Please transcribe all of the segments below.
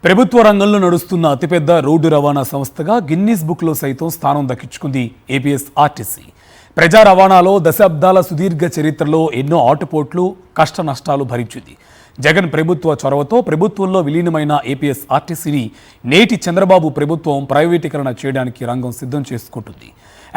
ప్రభుత్వ రంగంలో నడుస్తున్న అతిపెద్ద రోడ్డు రవాణా సంస్థగా గిన్నీస్ బుక్లో సైతం స్థానం దక్కించుకుంది ఏపీఎస్ఆర్టీసీ. ప్రజా రవాణాలో దశాబ్దాల సుదీర్ఘ చరిత్రలో ఎన్నో ఆటుపోట్లు, కష్ట నష్టాలు భరించింది. జగన్ ప్రభుత్వ చొరవతో ప్రభుత్వంలో విలీనమైన ఏపీఎస్ఆర్టీసీని నేటి చంద్రబాబు ప్రభుత్వం ప్రైవేటీకరణ చేయడానికి రంగం సిద్ధం చేసుకుంటుంది.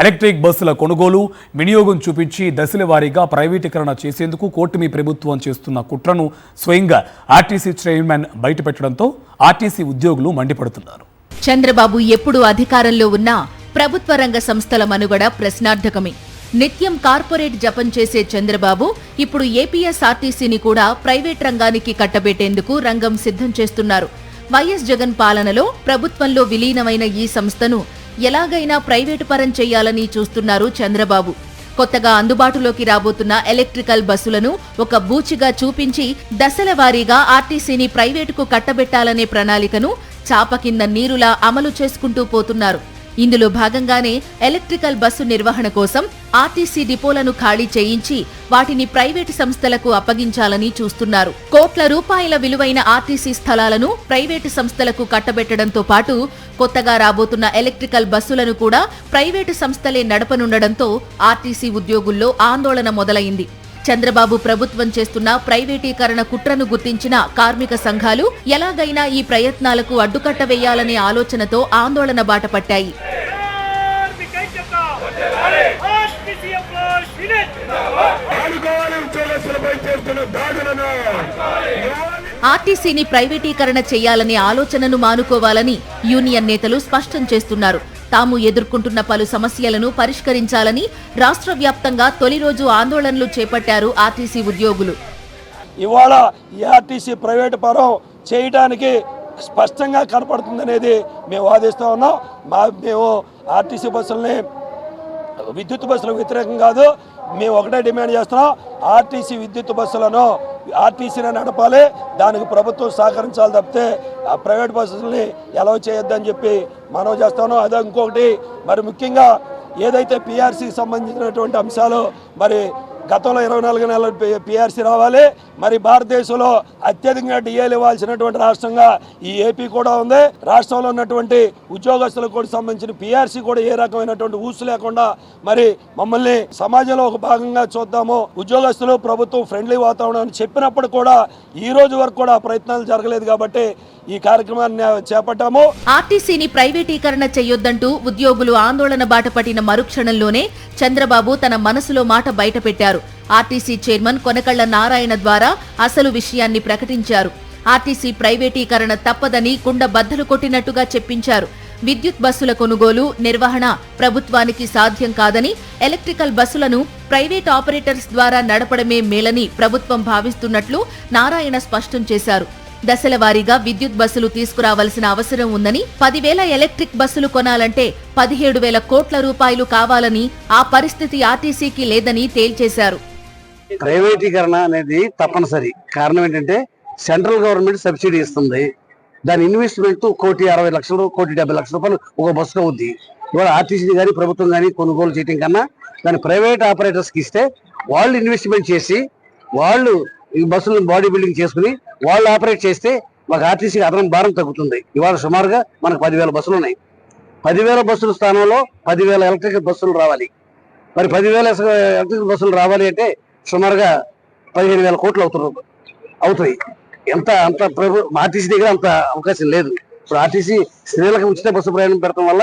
ఎలక్ట్రిక్ బస్సుల కొనుగోలు, వినియోగం చూపించి దశల వారీగా ప్రైవేటీకరణ చేసేందుకు కూటమి ప్రభుత్వం చేస్తున్న కుట్రను స్వయంగా ఆర్టీసీ చైర్మన్ బయటపెట్టడంతో ఆర్టీసీ ఉద్యోగులు మండిపడుతున్నారు. చంద్రబాబు ఎప్పుడు అధికారంలో ఉన్నా ప్రభుత్వ రంగ సంస్థల మనుగడ ప్రశ్నార్థకమే. నిత్యం కార్పొరేట్ జపం చేసే చంద్రబాబు ఇప్పుడు ఏపీఎస్ఆర్టీసీని కూడా ప్రైవేట్ రంగానికి కట్టబెట్టేందుకు రంగం సిద్ధం చేస్తున్నారు. వైఎస్ జగన్ పాలనలో ప్రభుత్వంలో విలీనమైన ఈ సంస్థను ఎలాగైనా ప్రైవేటు పరం చేయాలని చూస్తున్నారు చంద్రబాబు. కొత్తగా అందుబాటులోకి రాబోతున్న ఎలక్ట్రికల్ బస్సులను ఒక బూచిగా చూపించి దశల వారీగా ఆర్టీసీని ప్రైవేటుకు కట్టబెట్టాలనే ప్రణాళికను చాప కింద నీరులా అమలు చేసుకుంటూ పోతున్నారు. ఇందులో భాగంగానే ఎలక్ట్రికల్ బస్సు నిర్వహణ కోసం ఆర్టీసీ డిపోలను ఖాళీ చేయించి వాటిని ప్రైవేటు సంస్థలకు అప్పగించాలని చూస్తున్నారు. కోట్ల రూపాయల విలువైన ఆర్టీసీ స్థలాలను ప్రైవేటు సంస్థలకు కట్టబెట్టడంతో పాటు కొత్తగా రాబోతున్న ఎలక్ట్రికల్ బస్సులను కూడా ప్రైవేటు సంస్థలే నడపనుండడంతో ఆర్టీసీ ఉద్యోగుల్లో ఆందోళన మొదలైంది. చంద్రబాబు ప్రభుత్వం చేస్తున్న ప్రైవేటీకరణ కుట్రను గుర్తించిన కార్మిక సంఘాలు ఎలాగైనా ఈ ప్రయత్నాలకు అడ్డుకట్ట వేయాలనే ఆలోచనతో ఆందోళన బాటపట్టాయి. ఆర్టీసీని ప్రైవేటీకరణ చేయాలనే ఆలోచనను మానుకోవాలని యూనియన్ నేతలు స్పష్టం చేస్తున్నారు. తాము ఎదుర్కొంటున్న పలు సమస్యలను పరిష్కరించాలని రాష్ట్ర వ్యాప్తంగా తొలి రోజు ఆందోళనలు చేపట్టారు ఆర్టీసీ ఉద్యోగులు. ఇవాళ ఈ ఆర్టీసీ ప్రైవేటు పరం చేయడానికి స్పష్టంగా కనపడుతుందనేది మేము వాదిస్తూ ఉన్నాం. మేము ఆర్టీసీ బస్సులని విద్యుత్ బస్సులకు వ్యతిరేకం కాదు. మేము ఒకటే డిమాండ్ చేస్తున్నాం, ఆర్టీసీ విద్యుత్ బస్సులను ఆర్టీసీనే నడపాలి, దానికి ప్రభుత్వం సహకరించాలి తప్పితే ఆ ప్రైవేట్ బస్సులని ఎలా చేయొద్దని చెప్పి మనవి చేస్తాను. అదే ఇంకొకటి, మరి ముఖ్యంగా ఏదైతే పీఆర్సీకి సంబంధించినటువంటి అంశాలు, మరి గతంలో 24 నెలల పీఆర్సీ రావాలి, మరి భారతదేశంలో అత్యధికంగా డిఏలు ఇవ్వాల్సినటువంటి రాష్ట్రంగా ఈ ఏపీ కూడా ఉంది. రాష్ట్రంలో ఉన్నటువంటి ఉద్యోగస్తులకు కూడా సంబంధించిన పీఆర్సీ కూడా ఏ రకమైనటువంటి ఊసు లేకుండా మరి మమ్మల్ని సమాజంలో ఒక భాగంగా చూద్దాము, ఉద్యోగస్తులు ప్రభుత్వం ఫ్రెండ్లీ వాతావరణం అని చెప్పినప్పుడు కూడా ఈ రోజు వరకు కూడా ప్రయత్నాలు జరగలేదు. కాబట్టి ఈ కార్యక్రమాన్ని చేపట్టాము. ఆర్టీసీని ప్రైవేటీకరణ చేయొద్దంటూ ఉద్యోగులు ఆందోళన బాటపట్టిన మరుక్షణంలోనే చంద్రబాబు తన మనసులో మాట బయటపెట్టారు. ఆర్టీసీ చైర్మన్ కొనకళ్ల నారాయణ ద్వారా అసలు విషయాన్ని ప్రకటించారు. ఆర్టీసీ ప్రైవేటీకరణ తప్పదని కుండ బద్దలు కొట్టినట్టుగా చెప్పించారు. విద్యుత్ బస్సుల కొనుగోలు, నిర్వహణ ప్రభుత్వానికి సాధ్యం కాదని, ఎలక్ట్రికల్ బస్సులను ప్రైవేట్ ఆపరేటర్స్ ద్వారా నడపడమే మేలని ప్రభుత్వం భావిస్తున్నట్లు నారాయణ స్పష్టం చేశారు. దశల వారీగా విద్యుత్ బస్సులు తీసుకురావాల్సిన అవసరం ఉందని, 10,000 ఎలక్ట్రిక్ బస్సులు కొనాలంటే 17,000 కోట్ల రూపాయలు కావాలని, ఆ పరిస్థితి ఆర్టీసీకి లేదని తేల్చేశారు. ప్రైవేటీకరణ అనేది తప్పనిసరి. కారణం ఏంటంటే సెంట్రల్ గవర్నమెంట్ సబ్సిడీ ఇస్తుంది. దాని ఇన్వెస్ట్మెంట్ 1,60,00,000, 1,70,00,000 రూపాయలు ఒక బస్సుకు అవుద్ది. ఇవాళ ఆర్టీసీ కానీ ప్రభుత్వం కానీ కొనుగోలు చేయడం కన్నా దాన్ని ప్రైవేట్ ఆపరేటర్స్కి ఇస్తే వాళ్ళు ఇన్వెస్ట్మెంట్ చేసి వాళ్ళు ఈ బస్సులను బాడీ బిల్డింగ్ చేసుకుని వాళ్ళు ఆపరేట్ చేస్తే మాకు ఆర్టీసీకి అదనం భారం తగ్గుతుంది. ఇవాళ సుమారుగా మనకు 10,000 బస్సులు ఉన్నాయి. 10,000 బస్సుల స్థానంలో 10,000 ఎలక్ట్రికల్ బస్సులు రావాలి. మరి 10,000 ఎలక్ట్రికల్ బస్సులు రావాలి అంటే సుమారుగా 15,000 కోట్లు అవుతాయి. అంత ఆర్టీసీ దగ్గర అంత అవకాశం లేదు. ఇప్పుడు ఆర్టీసీ స్త్రీలకు ఉచిత బస్సు ప్రయాణం పెడతాం వల్ల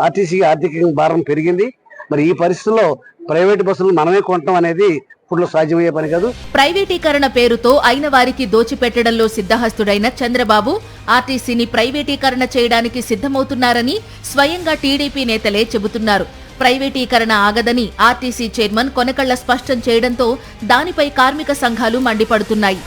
ఆర్టీసీకి ఆర్థిక భారం పెరిగింది. మరి ఈ పరిస్థితుల్లో ప్రైవేట్ బస్సులు మనమే కొనటం అనేది ఇప్పుడు సాధ్యమయ్యే పని కాదు. ప్రైవేటీకరణ పేరుతో అయిన వారికి దోచిపెట్టడంలో సిద్ధహస్తుడైన చంద్రబాబు ఆర్టీసీని ప్రైవేటీకరణ చేయడానికి సిద్ధమవుతున్నారని స్వయంగా టీడీపీ నేతలే చెబుతున్నారు. ప్రైవేటీకరణ ఆగదని ఆర్టీసీ చైర్మన్ కొనకళ్ల స్పష్టం చేయడంతో దానిపై కార్మిక సంఘాలు మండిపడుతున్నాయి.